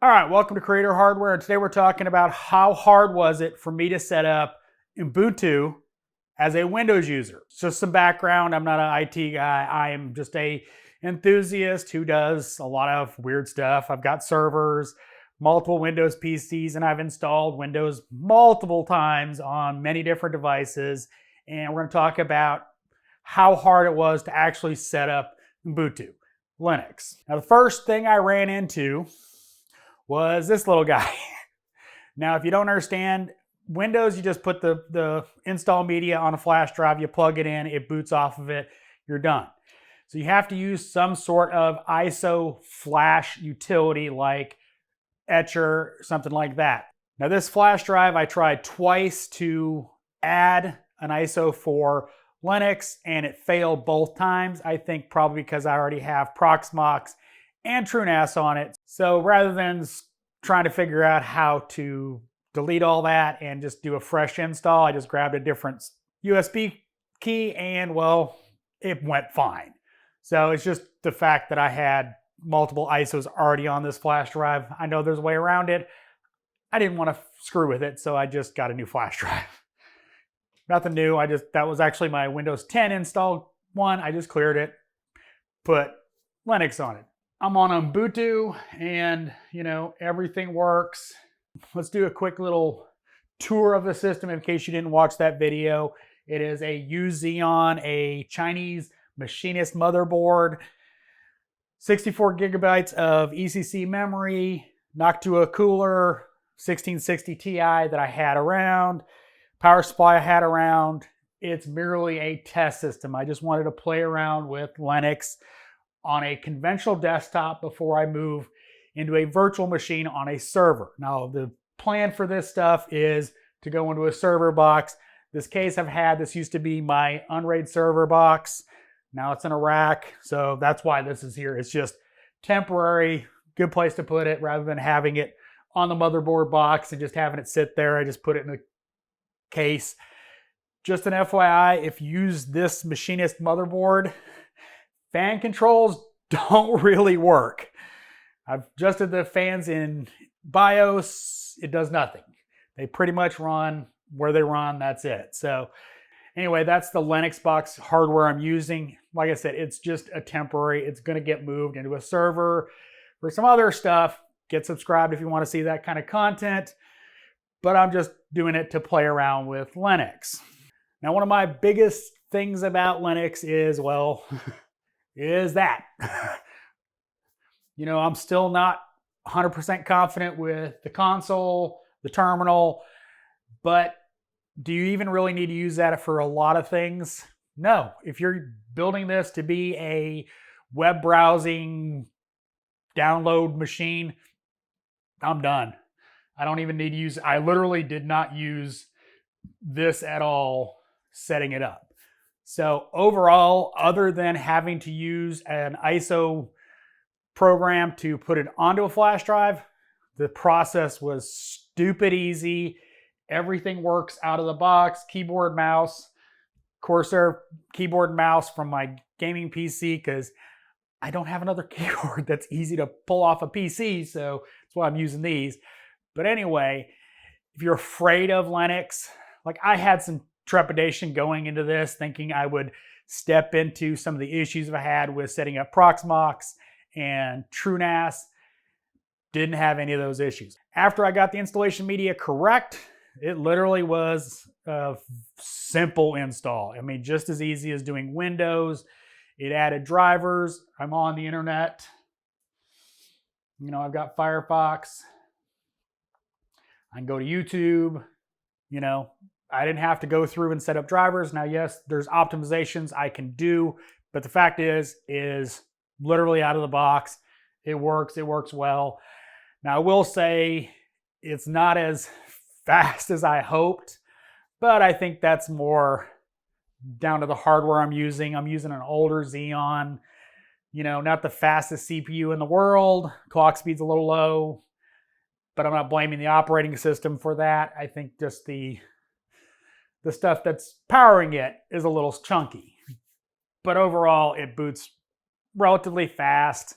All right, welcome to Creator Hardware, and today we're talking about how hard was it for me to set up Ubuntu as a Windows user. Just some background, I'm not an IT guy, I am just a enthusiast who does a lot of weird stuff. I've got servers, multiple Windows PCs, and I've installed Windows multiple times on many different devices, and we're going to talk about how hard it was to actually set up Ubuntu, Linux. Now the first thing I ran into was this little guy. Now, if you don't understand, Windows, you just put the install media on a flash drive, you plug it in, it boots off of it, you're done. So you have to use some sort of ISO flash utility like Etcher, something like that. Now this flash drive, I tried twice to add an ISO for Linux and it failed both times. I think probably because I already have Proxmox and TrueNAS on it. So rather than trying to figure out how to delete all that and just do a fresh install, I just grabbed a different USB key and, well, it went fine. So it's just the fact that I had multiple ISOs already on this flash drive. I know there's a way around it. I didn't want to screw with it, so I just got a new flash drive. Nothing new, that was actually my Windows 10 installed one. I just cleared it, put Linux on it. I'm on Ubuntu and, everything works. Let's do a quick little tour of the system in case you didn't watch that video. It is a Xeon, a Chinese machinist motherboard, 64 gigabytes of ECC memory, Noctua cooler, 1660 Ti that I had around, power supply I had around. It's merely a test system. I just wanted to play around with Linux on a conventional desktop before I move into a virtual machine on a server. Now, the plan for this stuff is to go into a server box. This case I've had, this used to be my Unraid server box. Now it's in a rack, so that's why this is here. It's just temporary, good place to put it rather than having it on the motherboard box and just having it sit there. I just put it in a case. Just an FYI, if you use this machinist motherboard, fan controls don't really work. I've adjusted the fans in BIOS, it does nothing. They pretty much run where they run, that's it. So anyway, that's the Linux box hardware I'm using. Like I said, it's just a temporary, it's gonna get moved into a server for some other stuff. Get subscribed if you wanna see that kind of content, but I'm just doing it to play around with Linux. Now, one of my biggest things about Linux is, well, is that. I'm still not 100% confident with the console, the terminal, but do you even really need to use that for a lot of things? No. If you're building this to be a web browsing download machine, I'm done. I don't even need to use, I literally did not use this at all setting it up. So overall, other than having to use an ISO program to put it onto a flash drive, the process was stupid easy. Everything works out of the box, keyboard, mouse, Corsair keyboard and mouse from my gaming PC because I don't have another keyboard that's easy to pull off a PC, so that's why I'm using these. But anyway, if you're afraid of Linux, like I had some trepidation going into this, thinking I would step into some of the issues I had with setting up Proxmox and TrueNAS. Didn't have any of those issues. After I got the installation media correct, it literally was a simple install. I mean, just as easy as doing Windows. It added drivers. I'm on the internet. I've got Firefox. I can go to YouTube. I didn't have to go through and set up drivers. Now, yes, there's optimizations I can do, but the fact is literally out of the box. It works well. Now, I will say it's not as fast as I hoped, but I think that's more down to the hardware I'm using. I'm using an older Xeon, not the fastest CPU in the world. Clock speed's a little low, but I'm not blaming the operating system for that. I think just the stuff that's powering it is a little chunky. But overall, it boots relatively fast.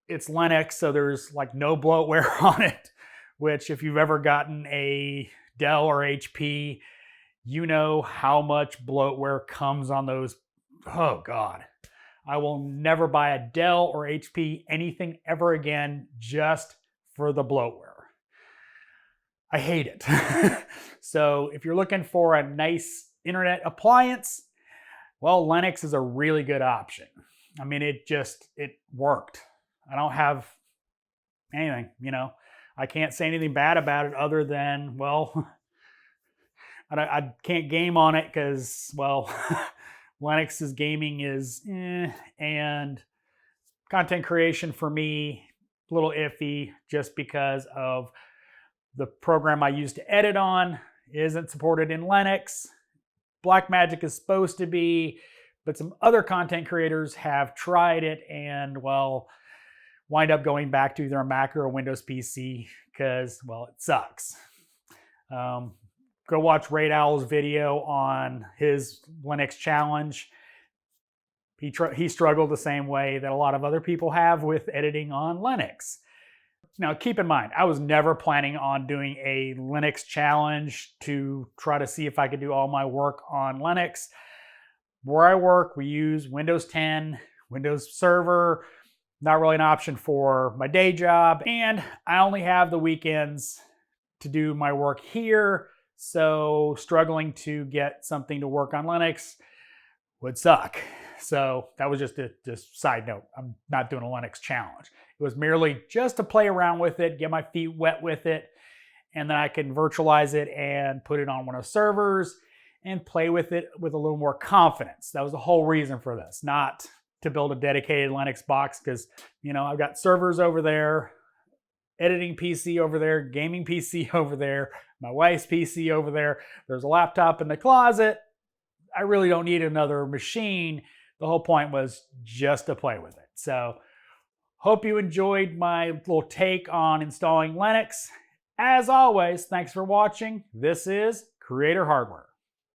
it's Linux, so there's like no bloatware on it, which if you've ever gotten a Dell or HP, you know how much bloatware comes on those. Oh God. I will never buy a Dell or HP anything ever again just for the bloatware. I hate it. So if you're looking for a nice internet appliance, well, Linux is a really good option. I mean, it worked. I don't have anything, you know. I can't say anything bad about it other than, well, I can't game on it because, well, Linux's gaming is and content creation for me, a little iffy just because of the program I use to edit on isn't supported in Linux. Blackmagic is supposed to be, but some other content creators have tried it and, well, wind up going back to either a Mac or a Windows PC because, well, it sucks. Go watch Raid Owl's video on his Linux challenge. He struggled the same way that a lot of other people have with editing on Linux. Now, keep in mind, I was never planning on doing a Linux challenge to try to see if I could do all my work on Linux. Where I work, we use Windows 10, Windows Server, not really an option for my day job, and I only have the weekends to do my work here, so struggling to get something to work on Linux would suck. So that was just a side note. I'm not doing a Linux challenge. It was merely just to play around with it, get my feet wet with it, and then I can virtualize it and put it on one of the servers and play with it with a little more confidence. That was the whole reason for this, not to build a dedicated Linux box because, you know, I've got servers over there, editing PC over there, gaming PC over there, my wife's PC over there. There's a laptop in the closet. I really don't need another machine. The whole point was just to play with it. So hope you enjoyed my little take on installing Linux. As always, thanks for watching. This is Creator Hardware.